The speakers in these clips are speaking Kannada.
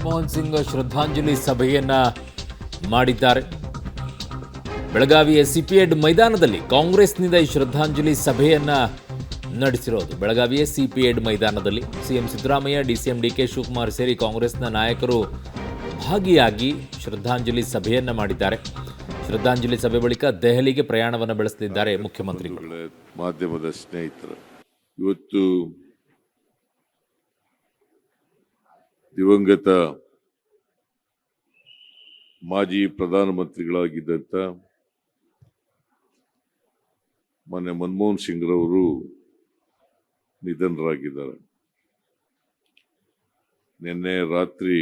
ಮನಮೋಹನ್ ಸಿಂಗ್ ಶ್ರದ್ಧಾಂಜಲಿ ಸಭೆಯನ್ನ ಮಾಡಿದ್ದಾರೆ. ಬೆಳಗಾವಿಯ ಸಿಪಿಎಡ್ ಮೈದಾನದಲ್ಲಿ ಕಾಂಗ್ರೆಸ್ನಿಂದ ಈ ಶ್ರದ್ಧಾಂಜಲಿ ಸಭೆಯನ್ನ ನಡೆಸಿರೋದು. ಬೆಳಗಾವಿಯ ಸಿಪಿಎಡ್ ಮೈದಾನದಲ್ಲಿ ಸಿಎಂ ಸಿದ್ದರಾಮಯ್ಯ, ಡಿಸಿಎಂ ಡಿಕೆ ಶಿವಕುಮಾರ್ ಸೇರಿ ಕಾಂಗ್ರೆಸ್ನ ನಾಯಕರು ಭಾಗಿಯಾಗಿ ಶ್ರದ್ಧಾಂಜಲಿ ಸಭೆಯನ್ನ ಮಾಡಿದ್ದಾರೆ. ಶ್ರದ್ಧಾಂಜಲಿ ಸಭೆ ಬಳಿಕ ದೆಹಲಿಗೆ ಪ್ರಯಾಣವನ್ನು ಬೆಳೆಸಲಿದ್ದಾರೆ ಮುಖ್ಯಮಂತ್ರಿಗಳು. ಮಾಧ್ಯಮದ ಸ್ನೇಹಿತರು, ಇವತ್ತು ದಿವಂಗತ ಮಾಜಿ ಪ್ರಧಾನಮಂತ್ರಿಗಳಾಗಿದ್ದಂಥ ಮೊನ್ನೆ ಮನಮೋಹನ್ ಸಿಂಗ್ ರವರು ನಿಧನರಾಗಿದ್ದಾರೆ. ನಿನ್ನೆ ರಾತ್ರಿ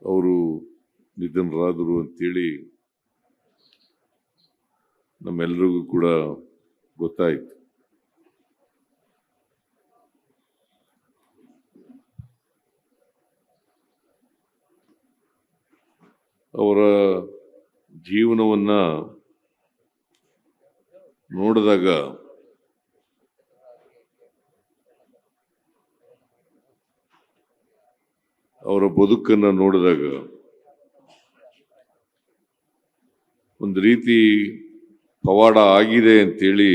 ಅವರು ನಿಧನರಾದರು ಅಂತೇಳಿ ನಮ್ಮೆಲ್ಲರಿಗೂ ಕೂಡ ಗೊತ್ತಾಯಿತು. ಅವರ ಜೀವನವನ್ನ ನೋಡಿದಾಗ ಅವರ ಬದುಕನ್ನು ನೋಡಿದಾಗ ಒಂದು ರೀತಿ ಪವಾಡ ಆಗಿದೆ ಅಂತೇಳಿ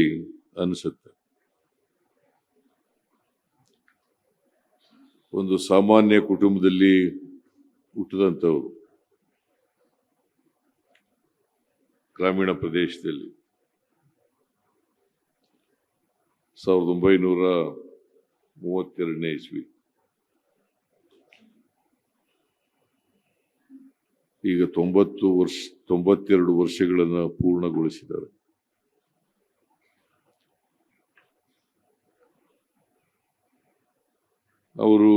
ಅನಿಸುತ್ತೆ. ಒಂದು ಸಾಮಾನ್ಯ ಕುಟುಂಬದಲ್ಲಿ ಹುಟ್ಟಿದಂಥವ್ರು, ಗ್ರಾಮೀಣ ಪ್ರದೇಶದಲ್ಲಿ 1932ನೇ ಇಸ್ವಿ, ಈಗ 92 ವರ್ಷಗಳನ್ನು ಪೂರ್ಣಗೊಳಿಸಿದ್ದಾರೆ. ಅವರು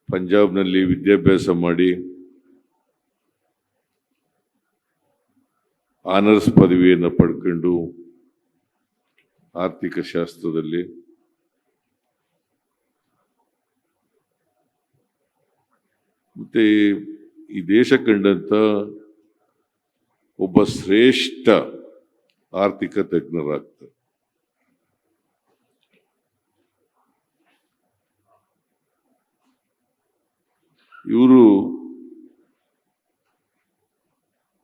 ಪಂಜಾಬ್ನಲ್ಲಿ ವಿದ್ಯಾಭ್ಯಾಸ ಮಾಡಿ ಆನರ್ಸ್ ಪದವಿಯನ್ನು ಪಡ್ಕೊಂಡು ಆರ್ಥಿಕ ಶಾಸ್ತ್ರದಲ್ಲಿ ಮತ್ತೆ ಈ ದೇಶ ಕಂಡಂತ ಒಬ್ಬ ಶ್ರೇಷ್ಠ ಆರ್ಥಿಕ ತಜ್ಞರಾಗ್ತಾರೆ. ಇವರು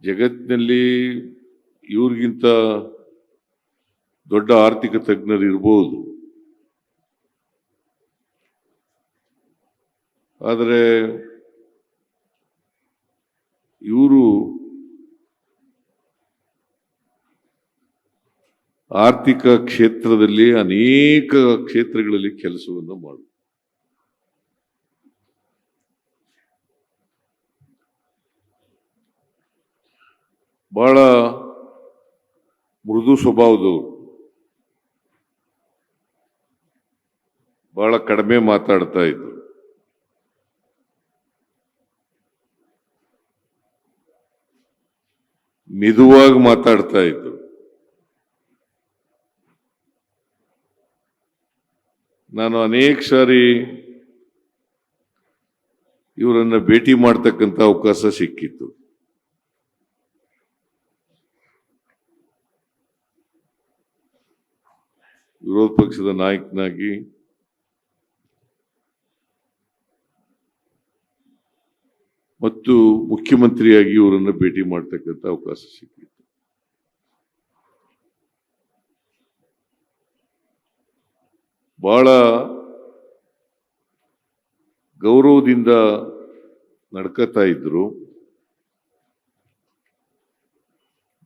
ಜಗತ್ತಿನಲ್ಲಿ ಇವ್ರಿಗಿಂತ ದೊಡ್ಡ ಆರ್ಥಿಕ ತಜ್ಞರು ಇರ್ಬೋದು, ಆದರೆ ಇವರು ಆರ್ಥಿಕ ಕ್ಷೇತ್ರದಲ್ಲಿ ಅನೇಕ ಕ್ಷೇತ್ರಗಳಲ್ಲಿ ಕೆಲಸವನ್ನು ಮಾಡುತ್ತಾರೆ. ಬಹಳ ಮೃದು ಸ್ವಭಾವದವರು, ಬಹಳ ಕಡಿಮೆ ಮಾತಾಡ್ತಾ ಇದ್ರು. ಮಿದುವಾಗಿ ಮಾತಾಡ್ತಾ ಇದ್ರು. ನಾನು ಅನೇಕ ಸಾರಿ ಇವರನ್ನ ಭೇಟಿ ಮಾಡ್ತಕ್ಕಂಥ ಅವಕಾಶ ಸಿಕ್ಕಿತ್ತು. ವಿರೋಧ ಪಕ್ಷದ ನಾಯಕನಾಗಿ ಮತ್ತು ಮುಖ್ಯಮಂತ್ರಿಯಾಗಿ ಇವರನ್ನು ಭೇಟಿ ಮಾಡ್ತಕ್ಕಂಥ ಅವಕಾಶ ಸಿಕ್ಕಿತ್ತು. ಬಹಳ ಗೌರವದಿಂದ ನಡ್ಕತಾ ಇದ್ರು,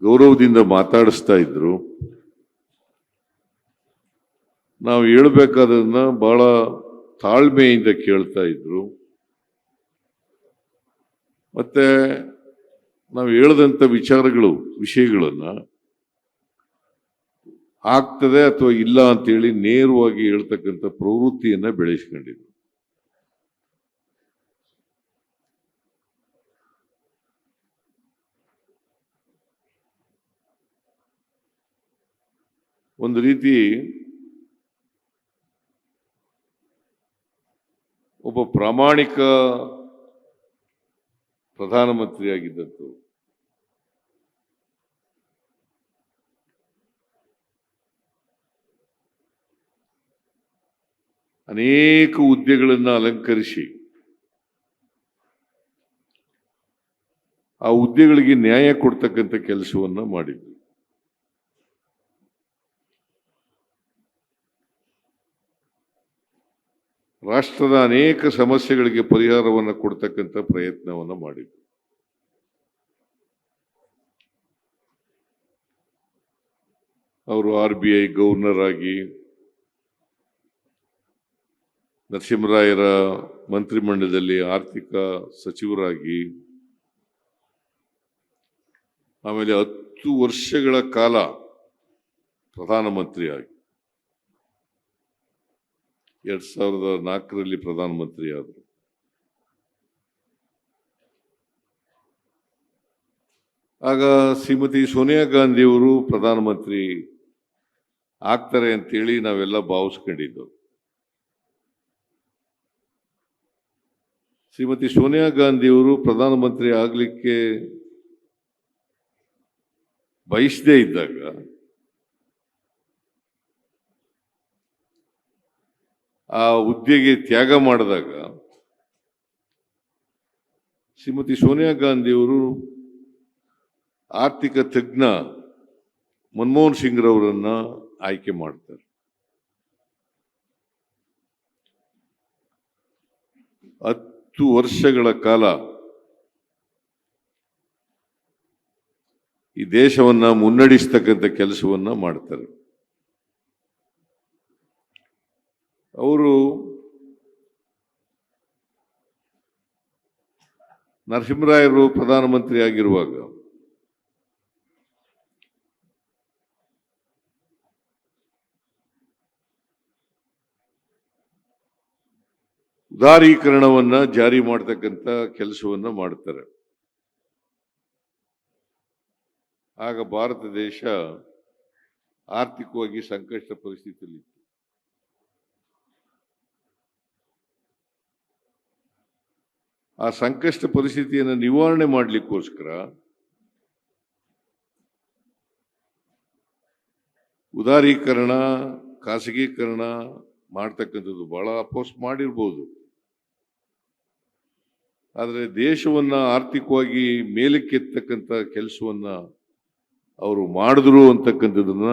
ಗೌರವದಿಂದ ಮಾತಾಡಿಸ್ತಾ ಇದ್ರು. ನಾವು ಹೇಳ್ಬೇಕಾದನ್ನ ಬಹಳ ತಾಳ್ಮೆಯಿಂದ ಕೇಳ್ತಾ ಇದ್ರು. ಮತ್ತೆ ನಾವು ಹೇಳದಂತ ವಿಷಯಗಳನ್ನ ಆಗ್ತದೆ ಅಥವಾ ಇಲ್ಲ ಅಂತೇಳಿ ನೇರವಾಗಿ ಹೇಳ್ತಕ್ಕಂಥ ಪ್ರವೃತ್ತಿಯನ್ನ ಬೆಳೆಸ್ಕೊಂಡಿದ್ರು. ಒಂದು ರೀತಿ ಒಬ್ಬ ಪ್ರಾಮಾಣಿಕ ಪ್ರಧಾನಮಂತ್ರಿಯಾಗಿದ್ದಂಥವು. ಅನೇಕ ಹುದ್ದೆಗಳನ್ನು ಅಲಂಕರಿಸಿ ಆ ಹುದ್ದೆಗಳಿಗೆ ನ್ಯಾಯ ಕೊಡ್ತಕ್ಕಂಥ ಕೆಲಸವನ್ನ ಮಾಡಿದ್ರು. ರಾಷ್ಟ್ರದ ಅನೇಕ ಸಮಸ್ಯೆಗಳಿಗೆ ಪರಿಹಾರವನ್ನು ಕೊಡ್ತಕ್ಕಂಥ ಪ್ರಯತ್ನವನ್ನು ಮಾಡಿದ್ರು. ಅವರು RBI ಗವರ್ನರ್ ಆಗಿ, ನರಸಿಂಹರಾಯರ ಮಂತ್ರಿಮಂಡಲದಲ್ಲಿ ಆರ್ಥಿಕ ಸಚಿವರಾಗಿ, ಆಮೇಲೆ 10 ವರ್ಷಗಳ ಕಾಲ ಪ್ರಧಾನಮಂತ್ರಿಯಾಗಿ, 2004ರಲ್ಲಿ ಪ್ರಧಾನಮಂತ್ರಿ ಆದರು. ಆಗ ಶ್ರೀಮತಿ ಸೋನಿಯಾ ಗಾಂಧಿಯವರು ಪ್ರಧಾನಮಂತ್ರಿ ಆಗ್ತಾರೆ ಅಂತೇಳಿ ನಾವೆಲ್ಲ ಭಾವಿಸ್ಕೊಂಡಿದ್ದೆವು. ಶ್ರೀಮತಿ ಸೋನಿಯಾ ಗಾಂಧಿಯವರು ಪ್ರಧಾನಮಂತ್ರಿ ಆಗಲಿಕ್ಕೆ ಬಯಸದೇ ಇದ್ದಾಗ ಆ ಹುದ್ದೆಗೆ ತ್ಯಾಗ ಮಾಡಿದಾಗ ಶ್ರೀಮತಿ ಸೋನಿಯಾ ಗಾಂಧಿಯವರು ಆರ್ಥಿಕ ತಜ್ಞ ಮನಮೋಹನ್ ಸಿಂಗ್ ರವರನ್ನ ಆಯ್ಕೆ ಮಾಡ್ತಾರೆ. ಹತ್ತು ವರ್ಷಗಳ ಕಾಲ ಈ ದೇಶವನ್ನ ಮುನ್ನಡೆಸ್ತಕ್ಕಂಥ ಕೆಲಸವನ್ನ ಮಾಡ್ತಾರೆ. ಅವರು ನರಸಿಂಹರಾಯರು ಪ್ರಧಾನಮಂತ್ರಿ ಆಗಿರುವಾಗ ಉದಾರೀಕರಣವನ್ನ ಜಾರಿ ಮಾಡತಕ್ಕಂಥ ಕೆಲಸವನ್ನ ಮಾಡ್ತಾರೆ. ಆಗ ಭಾರತ ದೇಶ ಆರ್ಥಿಕವಾಗಿ ಸಂಕಷ್ಟ ಪರಿಸ್ಥಿತಿಯಲ್ಲಿತ್ತು. ಆ ಸಂಕಷ್ಟ ಪರಿಸ್ಥಿತಿಯನ್ನು ನಿವಾರಣೆ ಮಾಡಲಿಕ್ಕೋಸ್ಕರ ಉದಾರೀಕರಣ, ಖಾಸಗೀಕರಣ ಮಾಡ್ತಕ್ಕಂಥದ್ದು ಬಹಳ ಅಪೋಸ್ ಮಾಡಿರ್ಬೋದು. ಆದರೆ ದೇಶವನ್ನ ಆರ್ಥಿಕವಾಗಿ ಮೇಲಕ್ಕೆತ್ತಕ್ಕಂಥ ಕೆಲಸವನ್ನ ಅವರು ಮಾಡಿದ್ರು ಅಂತಕ್ಕಂಥದನ್ನ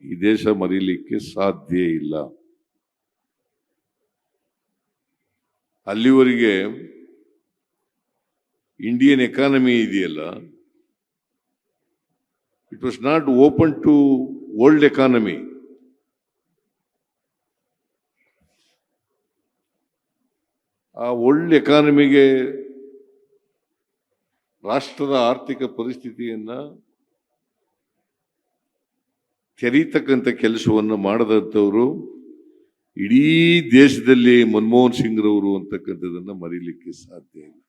ಈ ದೇಶ ಮರೀಲಿಕ್ಕೆ ಸಾಧ್ಯ ಇಲ್ಲ. ಅಲ್ಲಿವರೆಗೆ ಇಂಡಿಯನ್ ಎಕಾನಮಿ ಇದೆಯಲ್ಲ, it was not open to world economy. ಆ ವರ್ಲ್ಡ್ ಎಕಾನಮಿಗೆ ರಾಷ್ಟ್ರದ ಆರ್ಥಿಕ ಪರಿಸ್ಥಿತಿಯನ್ನ ತೆರೀತಕ್ಕಂಥ ಕೆಲಸವನ್ನು ಮಾಡದಂಥವರು ಇಡೀ ದೇಶದಲ್ಲಿ ಮನಮೋಹನ್ ಸಿಂಗ್ ರವರು ಅಂತಕ್ಕಂಥದನ್ನ ಮರೀಲಿಕ್ಕೆ ಸಾಧ್ಯ ಇಲ್ಲ.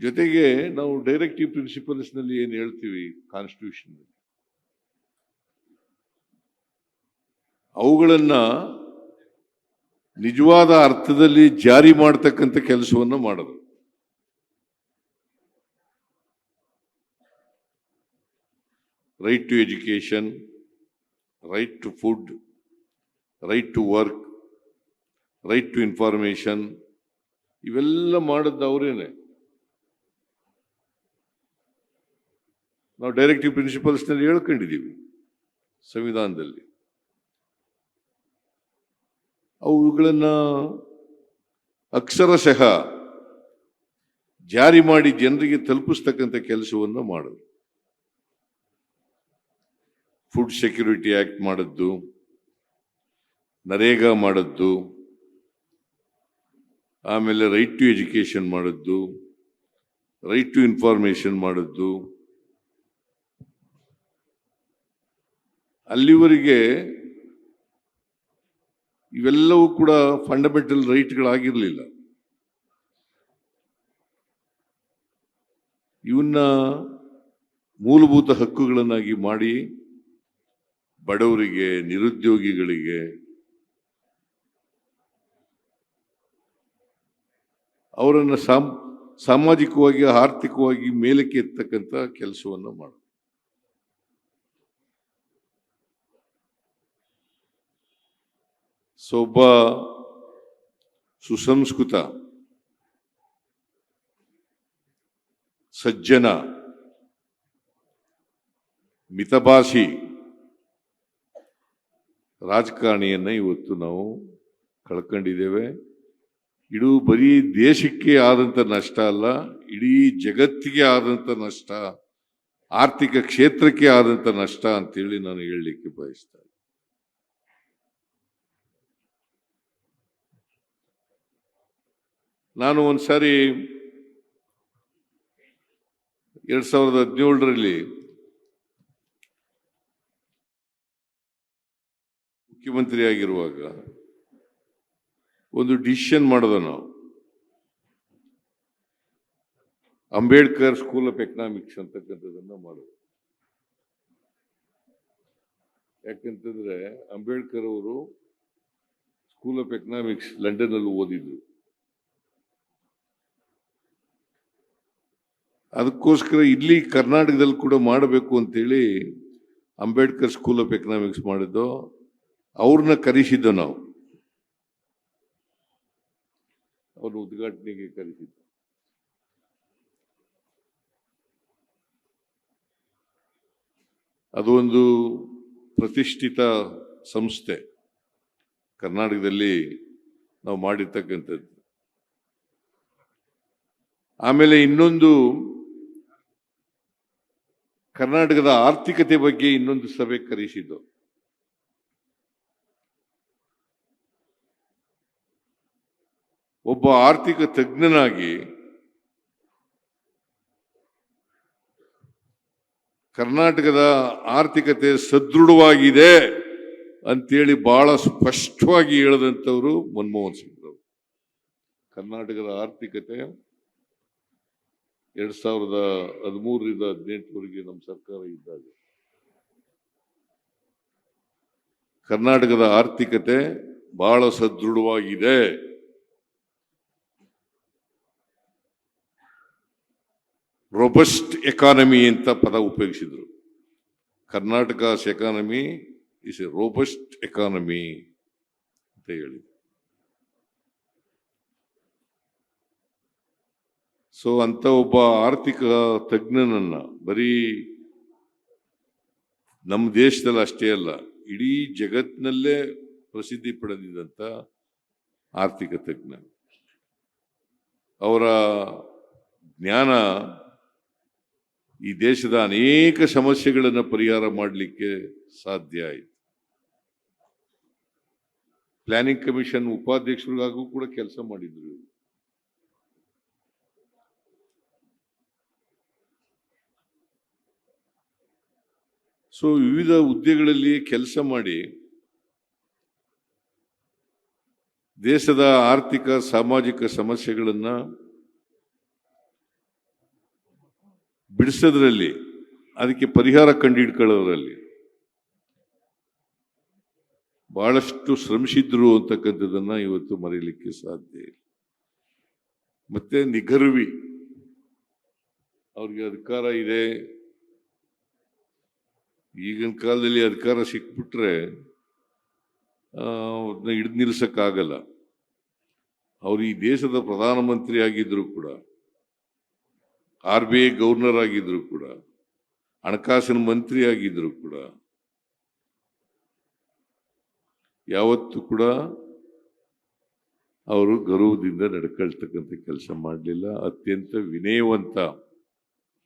ಜೊತೆಗೆ ನಾವು ಡೈರೆಕ್ಟಿವ್ ಪ್ರಿನ್ಸಿಪಲ್ಸ್ ನಲ್ಲಿ ಏನ್ ಹೇಳ್ತೀವಿ ಕಾನ್ಸ್ಟಿಟ್ಯೂಷನ್, ಅವುಗಳನ್ನ ನಿಜವಾದ ಅರ್ಥದಲ್ಲಿ ಜಾರಿ ಮಾಡತಕ್ಕಂಥ ಕೆಲಸವನ್ನು ಮಾಡೋದು. Right to education, right to food, right to work, right to information, ಇವೆಲ್ಲ ಮಾಡಿದ್ದು ಅವರೇನೆ. ನಾವು ಡೈರೆಕ್ಟಿವ್ ಪ್ರಿನ್ಸಿಪಲ್ಸ್ ನಲ್ಲಿ ಹೇಳ್ಕೊಂಡಿದ್ದೀವಿ ಸಂವಿಧಾನದಲ್ಲಿ. ಅವುಗಳನ್ನ ಅಕ್ಷರಶಃ ಜಾರಿ ಮಾಡಿ ಜನರಿಗೆ ತಲುಪಿಸ್ತಕ್ಕಂಥ ಕೆಲಸವನ್ನು ಮಾಡೋದು. ಫುಡ್ ಸೆಕ್ಯೂರಿಟಿ ಆಕ್ಟ್ ಮಾಡದ್ದು, ನರೇಗಾ ಮಾಡದ್ದು, ಆಮೇಲೆ ರೈಟ್ ಟು ಎಜುಕೇಶನ್ ಮಾಡದ್ದು, ರೈಟ್ ಟು ಇನ್ಫಾರ್ಮೇಶನ್ ಮಾಡದ್ದು. ಅಲ್ಲಿವರೆಗೆ ಇವೆಲ್ಲವೂ ಕೂಡ ಫಂಡಮೆಂಟಲ್ ರೈಟ್ಗಳಾಗಿರಲಿಲ್ಲ. ಇವನ್ನ ಮೂಲಭೂತ ಹಕ್ಕುಗಳನ್ನಾಗಿ ಮಾಡಿ ಬಡವರಿಗೆ, ನಿರುದ್ಯೋಗಿಗಳಿಗೆ, ಅವರನ್ನು ಸಾಮಾಜಿಕವಾಗಿ, ಆರ್ಥಿಕವಾಗಿ ಮೇಲಕ್ಕೆ ಎತ್ತಕ್ಕಂಥ ಕೆಲಸವನ್ನು ಮಾಡ. ಒಬ್ಬ ಸುಸಂಸ್ಕೃತ ಸಜ್ಜನ ಮಿತಭಾಷಿ ರಾಜಕಾರಣಿಯನ್ನ ಇವತ್ತು ನಾವು ಕಳ್ಕೊಂಡಿದ್ದೇವೆ. ಇದು ಬರೀ ದೇಶಕ್ಕೆ ಆದಂತ ನಷ್ಟ ಅಲ್ಲ, ಇಡೀ ಜಗತ್ತಿಗೆ ಆದಂತ ನಷ್ಟ, ಆರ್ಥಿಕ ಕ್ಷೇತ್ರಕ್ಕೆ ಆದಂತ ನಷ್ಟ ಅಂತೇಳಿ ನಾನು ಹೇಳಲಿಕ್ಕೆ ಬಯಸ್ತೇನೆ. ನಾನು ಒಂದ್ಸಾರಿ 2017ರಲ್ಲಿ ಮುಖ್ಯಮಂತ್ರಿ ಆಗಿರುವಾಗ ಒಂದು ಡಿಸಿಷನ್ ಮಾಡೋದು ನಾವು. ಅಂಬೇಡ್ಕರ್ ಸ್ಕೂಲ್ ಆಫ್ ಎಕನಾಮಿಕ್ಸ್ ಅಂತಕ್ಕಂಥದ್ದನ್ನ ಮಾಡೋದು. ಯಾಕಂತಂದ್ರೆ ಅಂಬೇಡ್ಕರ್ ಅವರು ಸ್ಕೂಲ್ ಆಫ್ ಎಕನಾಮಿಕ್ಸ್ ಲಂಡನ್ ಅಲ್ಲಿ ಓದಿದ್ರು. ಅದಕ್ಕೋಸ್ಕರ ಇಲ್ಲಿ ಕರ್ನಾಟಕದಲ್ಲಿ ಕೂಡ ಮಾಡಬೇಕು ಅಂತೇಳಿ ಅಂಬೇಡ್ಕರ್ ಸ್ಕೂಲ್ ಆಫ್ ಎಕನಾಮಿಕ್ಸ್ ಮಾಡಿದ್ದು. ಅವ್ರನ್ನ ಕರೆಸಿದ್ದು ನಾವು, ಅವ್ರ ಉದ್ಘಾಟನೆಗೆ ಕರೆಸಿದ್ದು. ಅದು ಒಂದು ಪ್ರತಿಷ್ಠಿತ ಸಂಸ್ಥೆ ಕರ್ನಾಟಕದಲ್ಲಿ ನಾವು ಮಾಡಿರ್ತಕ್ಕಂಥದ್ದು. ಆಮೇಲೆ ಇನ್ನೊಂದು ಕರ್ನಾಟಕದ ಆರ್ಥಿಕತೆ ಬಗ್ಗೆ ಇನ್ನೊಂದು ಸಭೆ ಕರೆಸಿದ್ದು. ಒಬ್ಬ ಆರ್ಥಿಕ ತಜ್ಞನಾಗಿ ಕರ್ನಾಟಕದ ಆರ್ಥಿಕತೆ ಸದೃಢವಾಗಿದೆ ಅಂತೇಳಿ ಬಹಳ ಸ್ಪಷ್ಟವಾಗಿ ಹೇಳಿದಂಥವ್ರು ಮನಮೋಹನ್ ಸಿಂಗ್ ಅವರು. ಕರ್ನಾಟಕದ ಆರ್ಥಿಕತೆ 2013ರಿಂದ 2018ವರೆಗೆ ನಮ್ಮ ಸರ್ಕಾರ ಇದ್ದಾಗ ಕರ್ನಾಟಕದ ಆರ್ಥಿಕತೆ ಬಹಳ ಸದೃಢವಾಗಿದೆ, ರೋಬಸ್ಟ್ ಎಕಾನಮಿ ಅಂತ ಪದ ಉಪಯೋಗಿಸಿದ್ರು. Karnataka's economy is a robust economy ಅಂತ ಹೇಳಿ. ಅಂತ ಒಬ್ಬ ಆರ್ಥಿಕ ತಜ್ಞನನ್ನ ಬರೀ ನಮ್ಮ ದೇಶದಲ್ಲಿ ಅಷ್ಟೇ ಅಲ್ಲ, ಇಡೀ ಜಗತ್ತಿನಲ್ಲೇ ಪ್ರಸಿದ್ಧಿ ಪಡೆದಿದ್ದಂತ ಆರ್ಥಿಕ ತಜ್ಞ. ಅವರ ಜ್ಞಾನ ಈ ದೇಶದ ಅನೇಕ ಸಮಸ್ಯೆಗಳನ್ನು ಪರಿಹಾರ ಮಾಡಲಿಕ್ಕೆ ಸಾಧ್ಯ ಆಯಿತು. ಪ್ಲಾನಿಂಗ್ ಕಮಿಷನ್ ಉಪಾಧ್ಯಕ್ಷರಿಗಾಗೂ ಕೂಡ ಕೆಲಸ ಮಾಡಿದ್ರು. ವಿವಿಧ ಹುದ್ದೆಗಳಲ್ಲಿ ಕೆಲಸ ಮಾಡಿ ದೇಶದ ಆರ್ಥಿಕ ಸಾಮಾಜಿಕ ಸಮಸ್ಯೆಗಳನ್ನ ಬಿಡಿಸೋದ್ರಲ್ಲಿ, ಅದಕ್ಕೆ ಪರಿಹಾರ ಕಂಡುಹಿಡ್ಕೊಳ್ಳೋದ್ರಲ್ಲಿ ಬಹಳಷ್ಟು ಶ್ರಮಿಸಿದ್ರು ಅಂತಕ್ಕಂಥದ್ದನ್ನ ಇವತ್ತು ಮರೀಲಿಕ್ಕೆ ಸಾಧ್ಯ ಇಲ್ಲ. ಮತ್ತೆ ನಿಗರ್ವಿ, ಅವ್ರಿಗೆ ಅಧಿಕಾರ ಇದೆ. ಈಗಿನ ಕಾಲದಲ್ಲಿ ಅಧಿಕಾರ ಸಿಕ್ಬಿಟ್ರೆ ಅವ್ರನ್ನ ಹಿಡಿದು ನಿಲ್ಸಕ್ಕಾಗಲ್ಲ. ಅವ್ರು ಈ ದೇಶದ ಪ್ರಧಾನಮಂತ್ರಿ ಆಗಿದ್ರು ಕೂಡ, RBI ಗವರ್ನರ್ ಆಗಿದ್ರು ಕೂಡ, ಹಣಕಾಸಿನ ಮಂತ್ರಿ ಆಗಿದ್ರು ಕೂಡ ಯಾವತ್ತೂ ಕೂಡ ಅವರು ಗೌರವದಿಂದ ನಡ್ಕೊಳ್ತಕ್ಕಂಥ ಕೆಲಸ ಮಾಡಲಿಲ್ಲ. ಅತ್ಯಂತ ವಿನಯವಂತ,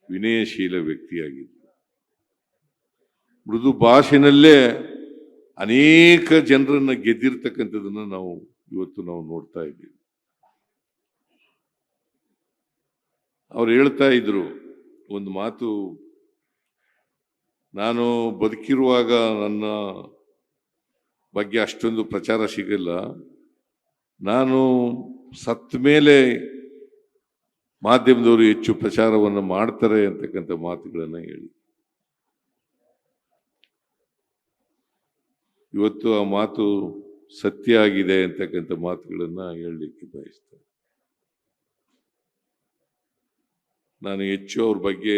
ವಿನಯಶೀಲ ವ್ಯಕ್ತಿಯಾಗಿದ್ರು. ಮೃದು ಭಾಷೆನಲ್ಲೇ ಅನೇಕ ಜನರನ್ನ ಗೆದ್ದಿರ್ತಕ್ಕಂಥದನ್ನ ಇವತ್ತು ನಾವು ನೋಡ್ತಾ ಇದ್ದೀವಿ. ಅವ್ರು ಹೇಳ್ತಾ ಇದ್ರು ಒಂದು ಮಾತು, ನಾನು ಬದುಕಿರುವಾಗ ನನ್ನ ಬಗ್ಗೆ ಅಷ್ಟೊಂದು ಪ್ರಚಾರ ಸಿಗಲ್ಲ, ನಾನು ಸತ್ತ ಮೇಲೆ ಮಾಧ್ಯಮದವರು ಹೆಚ್ಚು ಪ್ರಚಾರವನ್ನು ಮಾಡ್ತಾರೆ ಅಂತಕ್ಕಂಥ ಮಾತುಗಳನ್ನ ಹೇಳಿ. ಇವತ್ತು ಆ ಮಾತು ಸತ್ಯ ಆಗಿದೆ ಅಂತಕ್ಕಂಥ ಮಾತುಗಳನ್ನ ಹೇಳಲಿಕ್ಕೆ ಬಯಸ್ತೇನೆ. ನಾನು ಹೆಚ್ಚು ಅವ್ರ ಬಗ್ಗೆ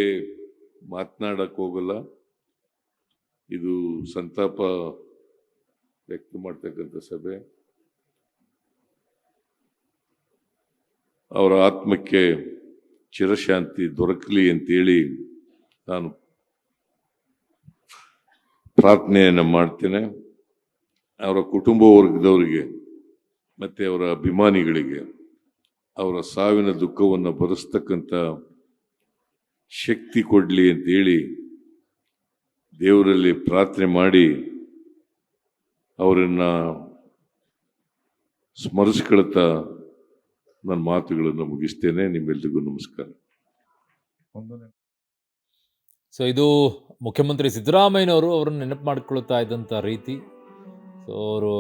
ಮಾತನಾಡಕ್ ಹೋಗಲ್ಲ. ಇದು ಸಂತಾಪ ವ್ಯಕ್ತ ಮಾಡ್ತಕ್ಕಂಥ ಸಭೆ. ಅವರ ಆತ್ಮಕ್ಕೆ ಚಿರಶಾಂತಿ ದೊರಕಲಿ ಅಂತೇಳಿ ನಾನು ಪ್ರಾರ್ಥನೆಯನ್ನು ಮಾಡ್ತೇನೆ. ಅವರ ಕುಟುಂಬ ವರ್ಗದವರಿಗೆ ಮತ್ತು ಅವರ ಅಭಿಮಾನಿಗಳಿಗೆ ಅವರ ಸಾವಿನ ದುಃಖವನ್ನು ಭರಿಸ್ತಕ್ಕಂಥ ಶಕ್ತಿ ಕೊಡಲಿ ಅಂತೇಳಿ ದೇವರಲ್ಲಿ ಪ್ರಾರ್ಥನೆ ಮಾಡಿ ಅವರನ್ನು ಸ್ಮರಿಸ್ಕೊಳ್ತಾ ನನ್ನ ಮಾತುಗಳನ್ನು ಮುಗಿಸ್ತೇನೆ. ನಿಮ್ಮೆಲ್ರಿಗೂ ನಮಸ್ಕಾರ. ಸೊ ಇದು ಮುಖ್ಯಮಂತ್ರಿ ಸಿದ್ದರಾಮಯ್ಯನವರು ಅವರನ್ನು ನೆನಪು ಮಾಡಿಕೊಳ್ತಾ ಇದ್ದಂಥ ರೀತಿ. ಸೊ ಅವರು